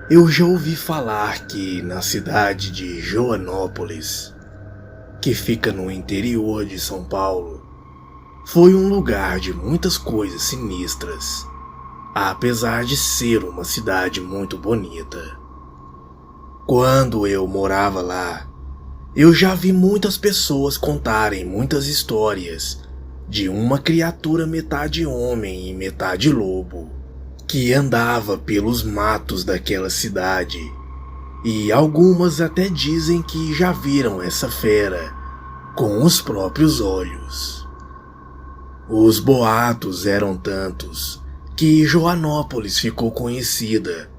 Eu já ouvi falar que na cidade de Joanópolis, que fica no interior de São Paulo, foi um lugar de muitas coisas sinistras, apesar de ser uma cidade muito bonita. Quando eu morava lá, eu já vi muitas pessoas contarem muitas histórias de uma criatura metade homem e metade lobo, que andava pelos matos daquela cidade, e algumas até dizem que já viram essa fera com os próprios olhos. Os boatos eram tantos que Joanópolis ficou conhecida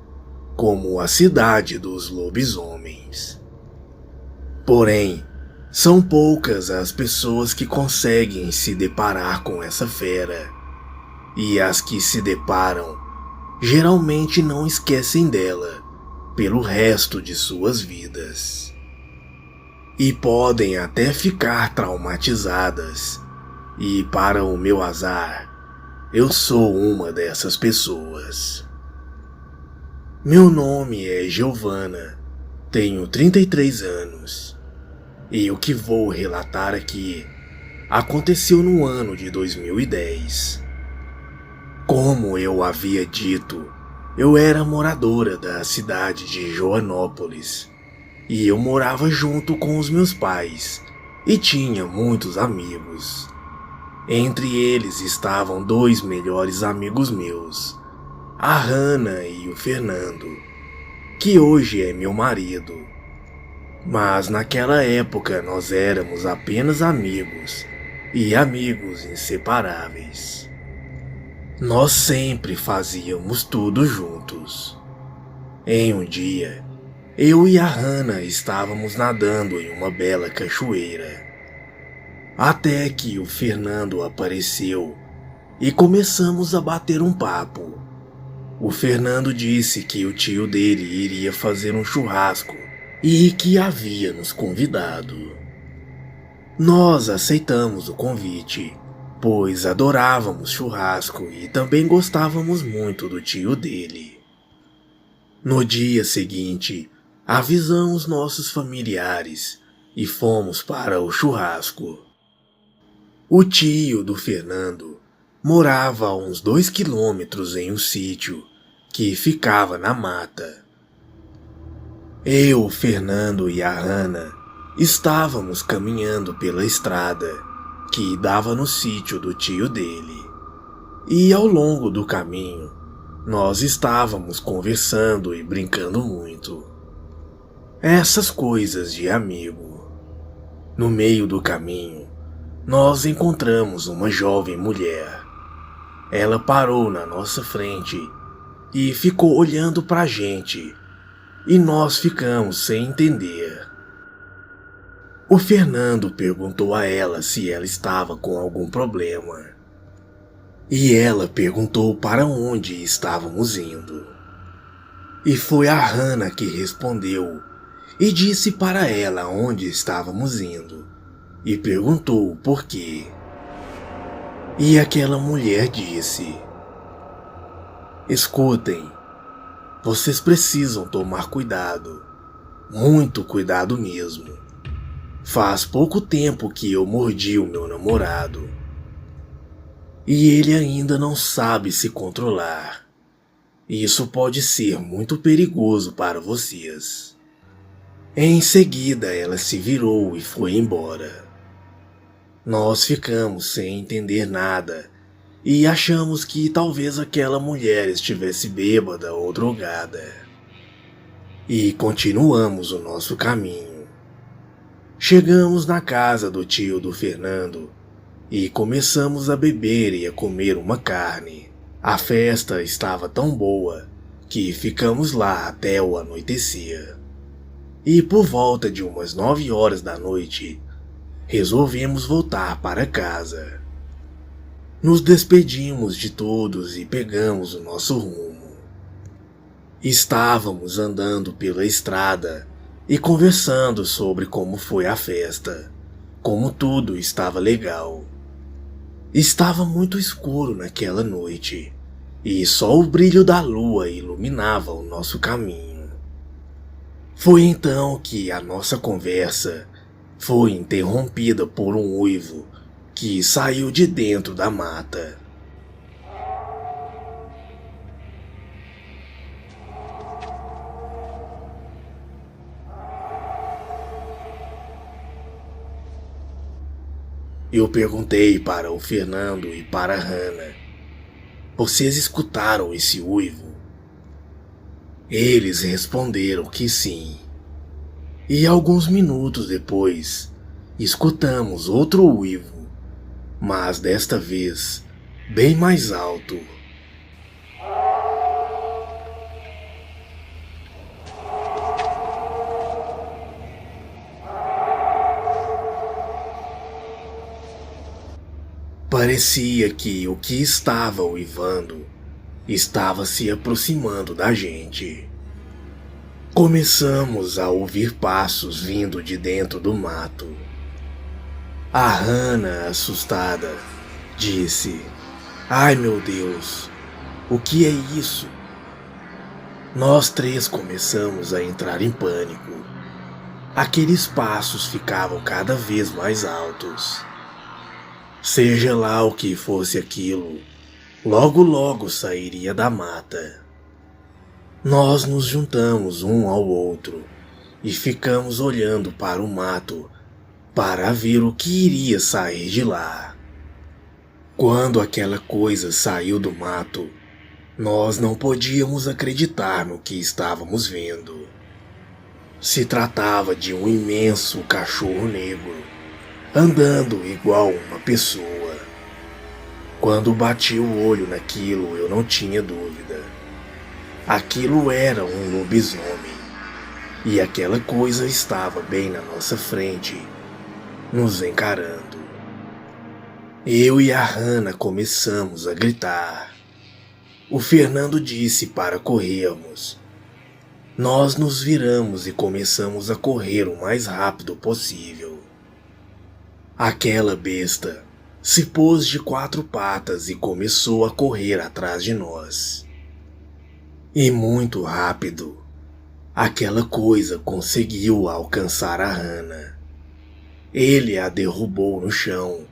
como a cidade dos lobisomens. Porém, são poucas as pessoas que conseguem se deparar com essa fera, e as que se deparam geralmente não esquecem dela pelo resto de suas vidas. E podem até ficar traumatizadas, e para o meu azar, eu sou uma dessas pessoas. Meu nome é Giovana, tenho 33 anos, e o que vou relatar aqui aconteceu no ano de 2010. Como eu havia dito, eu era moradora da cidade de Joanópolis, e eu morava junto com os meus pais, e tinha muitos amigos. Entre eles estavam dois melhores amigos meus, a Hannah e o Fernando, que hoje é meu marido. Mas naquela época nós éramos apenas amigos, e amigos inseparáveis. Nós sempre fazíamos tudo juntos. Em um dia, eu e a Hannah estávamos nadando em uma bela cachoeira, até que o Fernando apareceu e começamos a bater um papo. O Fernando disse que o tio dele iria fazer um churrasco e que havia nos convidado. Nós aceitamos o convite, pois adorávamos churrasco e também gostávamos muito do tio dele. No dia seguinte, avisamos nossos familiares e fomos para o churrasco. O tio do Fernando morava a uns 2 quilômetros em um sítio que ficava na mata. Eu, Fernando e a Hannah estávamos caminhando pela estrada que dava no sítio do tio dele. E ao longo do caminho, nós estávamos conversando e brincando muito. Essas coisas de amigo. No meio do caminho, nós encontramos uma jovem mulher. Ela parou na nossa frente e ficou olhando pra gente, e nós ficamos sem entender. O Fernando perguntou a ela se ela estava com algum problema, e ela perguntou para onde estávamos indo. E foi a Hannah que respondeu e disse para ela onde estávamos indo, e perguntou o porquê. E aquela mulher disse: escutem, vocês precisam tomar cuidado, muito cuidado mesmo. Faz pouco tempo que eu mordi o meu namorado, e ele ainda não sabe se controlar. Isso pode ser muito perigoso para vocês. Em seguida ela se virou e foi embora. Nós ficamos sem entender nada e achamos que talvez aquela mulher estivesse bêbada ou drogada. E continuamos o nosso caminho. Chegamos na casa do tio do Fernando e começamos a beber e a comer uma carne. A festa estava tão boa que ficamos lá até o anoitecer. E por volta de umas 9 horas da noite, resolvemos voltar para casa. Nos despedimos de todos e pegamos o nosso rumo. Estávamos andando pela estrada e conversando sobre como foi a festa, como tudo estava legal. Estava muito escuro naquela noite, e só o brilho da lua iluminava o nosso caminho. Foi então que a nossa conversa foi interrompida por um uivo que saiu de dentro da mata. Eu perguntei para o Fernando e para a Hannah: vocês escutaram esse uivo? Eles responderam que sim. E alguns minutos depois, escutamos outro uivo, mas desta vez bem mais alto. Parecia que o que estava uivando estava se aproximando da gente. Começamos a ouvir passos vindo de dentro do mato. A Hannah, assustada, disse: "Ai meu Deus, o que é isso?" Nós três começamos a entrar em pânico. Aqueles passos ficavam cada vez mais altos. Seja lá o que fosse aquilo, logo logo sairia da mata. Nós nos juntamos um ao outro e ficamos olhando para o mato para ver o que iria sair de lá. Quando aquela coisa saiu do mato, nós não podíamos acreditar no que estávamos vendo. Se tratava de um imenso cachorro negro, andando igual uma pessoa. Quando bati o olho naquilo, eu não tinha dúvida. Aquilo era um lobisomem, e aquela coisa estava bem na nossa frente, nos encarando. Eu e a Hannah começamos a gritar. O Fernando disse para corrermos. Nós nos viramos e começamos a correr o mais rápido possível. Aquela besta se pôs de 4 patas e começou a correr atrás de nós. E muito rápido, aquela coisa conseguiu alcançar a Hannah. Ele a derrubou no chão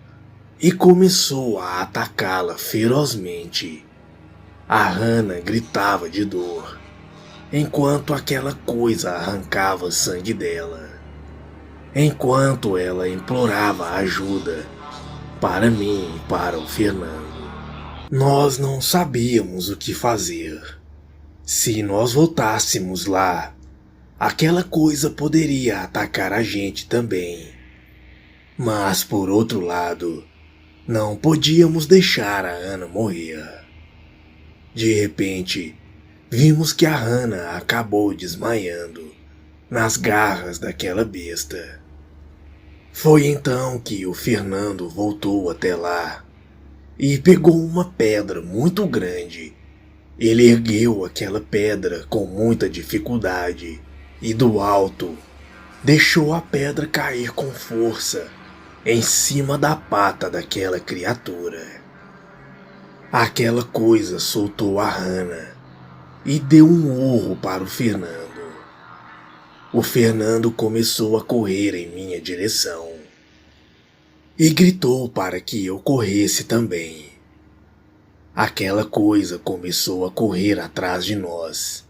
e começou a atacá-la ferozmente. A Hannah gritava de dor, enquanto aquela coisa arrancava sangue dela. Enquanto ela implorava ajuda para mim e para o Fernando. Nós não sabíamos o que fazer. Se nós voltássemos lá, aquela coisa poderia atacar a gente também. Mas, por outro lado, não podíamos deixar a Hannah morrer. De repente, vimos que a Hannah acabou desmaiando nas garras daquela besta. Foi então que o Fernando voltou até lá e pegou uma pedra muito grande. Ele ergueu aquela pedra com muita dificuldade e do alto deixou a pedra cair com força em cima da pata daquela criatura. Aquela coisa soltou a Hannah e deu um urro para o Fernando. O Fernando começou a correr em minha direção e gritou para que eu corresse também. Aquela coisa começou a correr atrás de nós.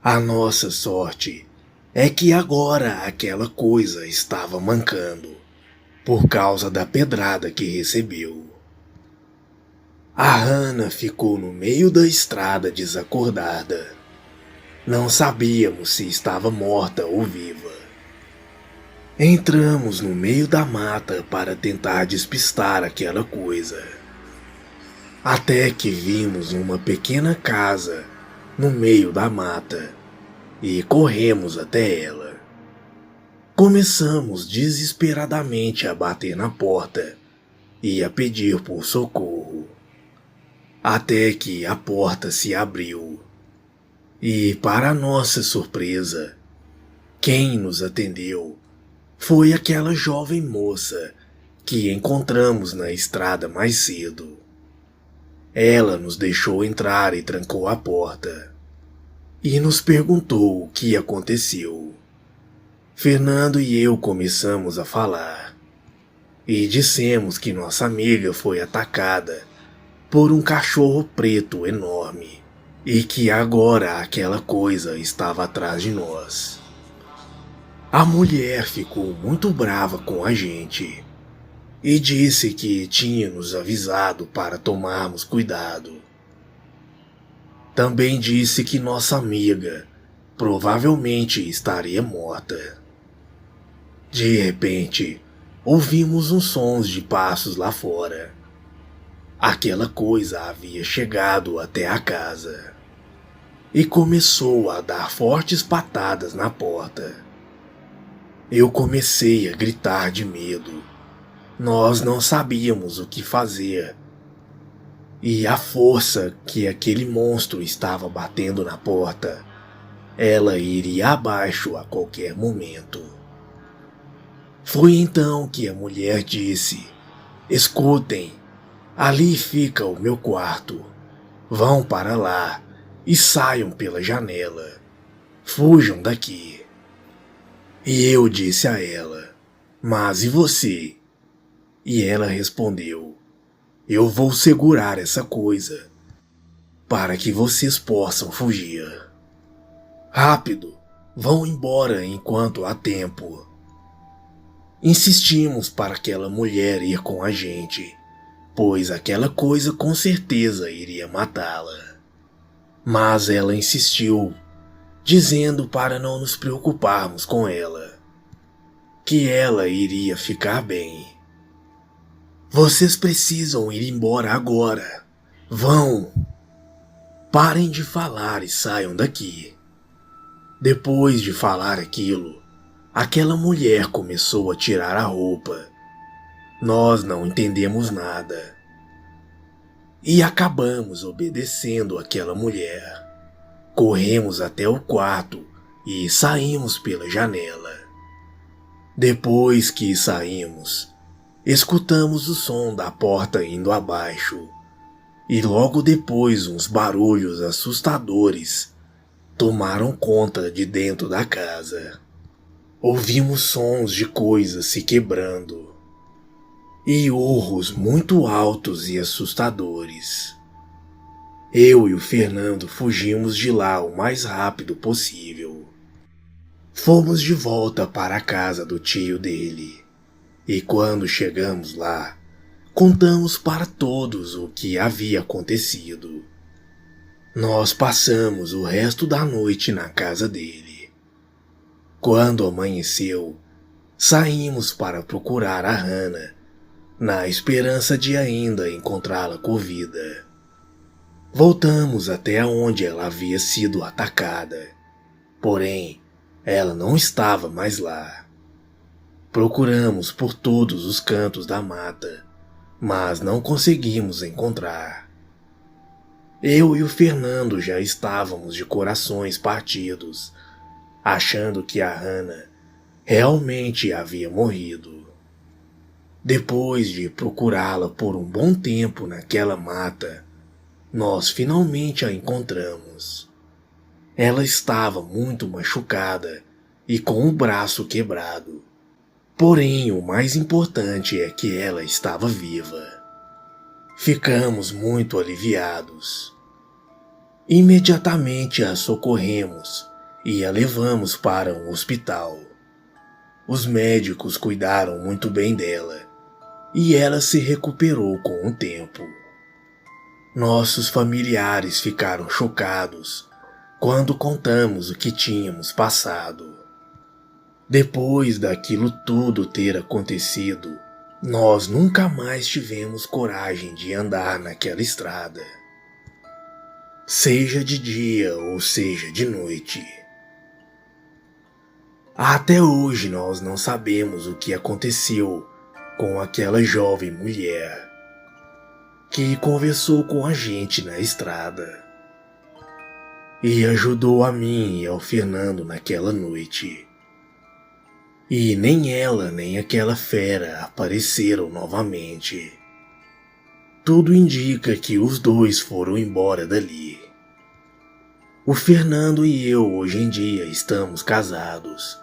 A nossa sorte é que agora aquela coisa estava mancando por causa da pedrada que recebeu. A Hannah ficou no meio da estrada desacordada. Não sabíamos se estava morta ou viva. Entramos no meio da mata para tentar despistar aquela coisa. Até que vimos uma pequena casa no meio da mata e corremos até ela. Começamos desesperadamente a bater na porta e a pedir por socorro. Até que a porta se abriu. E, para nossa surpresa, quem nos atendeu foi aquela jovem moça que encontramos na estrada mais cedo. Ela nos deixou entrar e trancou a porta. E nos perguntou o que aconteceu. Fernando e eu começamos a falar e dissemos que nossa amiga foi atacada por um cachorro preto enorme e que agora aquela coisa estava atrás de nós. A mulher ficou muito brava com a gente e disse que tinha nos avisado para tomarmos cuidado. Também disse que nossa amiga provavelmente estaria morta. De repente, ouvimos uns sons de passos lá fora. Aquela coisa havia chegado até a casa e começou a dar fortes patadas na porta. Eu comecei a gritar de medo. Nós não sabíamos o que fazer. E a força que aquele monstro estava batendo na porta, ela iria abaixo a qualquer momento. Foi então que a mulher disse: "Escutem, ali fica o meu quarto. Vão para lá e saiam pela janela. Fujam daqui." E eu disse a ela: "Mas e você?" E ela respondeu: "Eu vou segurar essa coisa para que vocês possam fugir. Rápido, vão embora enquanto há tempo." Insistimos para aquela mulher ir com a gente, pois aquela coisa com certeza iria matá-la. Mas ela insistiu, dizendo para não nos preocuparmos com ela, que ela iria ficar bem. "Vocês precisam ir embora agora. Vão! Parem de falar e saiam daqui." Depois de falar aquilo, aquela mulher começou a tirar a roupa. Nós não entendemos nada. E acabamos obedecendo aquela mulher. Corremos até o quarto e saímos pela janela. Depois que saímos, escutamos o som da porta indo abaixo, e logo depois uns barulhos assustadores tomaram conta de dentro da casa. Ouvimos sons de coisas se quebrando e urros muito altos e assustadores. Eu e o Fernando fugimos de lá o mais rápido possível. Fomos de volta para a casa do tio dele. E quando chegamos lá, contamos para todos o que havia acontecido. Nós passamos o resto da noite na casa dele. Quando amanheceu, saímos para procurar a Hannah, na esperança de ainda encontrá-la com vida. Voltamos até onde ela havia sido atacada, porém, ela não estava mais lá. Procuramos por todos os cantos da mata, mas não conseguimos encontrar. Eu e o Fernando já estávamos de corações partidos, achando que a Hannah realmente havia morrido. Depois de procurá-la por um bom tempo naquela mata, nós finalmente a encontramos. Ela estava muito machucada e com o braço quebrado. Porém, o mais importante é que ela estava viva. Ficamos muito aliviados. Imediatamente a socorremos e a levamos para um hospital. Os médicos cuidaram muito bem dela e ela se recuperou com o tempo. Nossos familiares ficaram chocados quando contamos o que tínhamos passado. Depois daquilo tudo ter acontecido, nós nunca mais tivemos coragem de andar naquela estrada, seja de dia ou seja de noite. Até hoje nós não sabemos o que aconteceu com aquela jovem mulher que conversou com a gente na estrada e ajudou a mim e ao Fernando naquela noite. E nem ela nem aquela fera apareceram novamente. Tudo indica que os dois foram embora dali. O Fernando e eu hoje em dia estamos casados.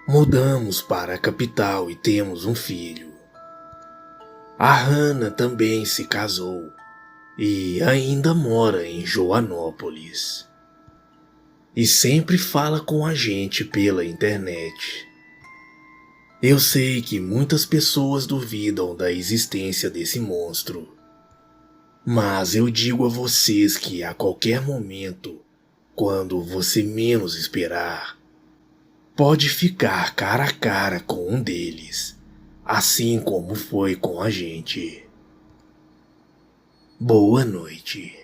Mudamos para a capital e temos um filho. A Hannah também se casou e ainda mora em Joanópolis. E sempre fala com a gente pela internet. Eu sei que muitas pessoas duvidam da existência desse monstro, mas eu digo a vocês que a qualquer momento, quando você menos esperar, pode ficar cara a cara com um deles, assim como foi com a gente. Boa noite.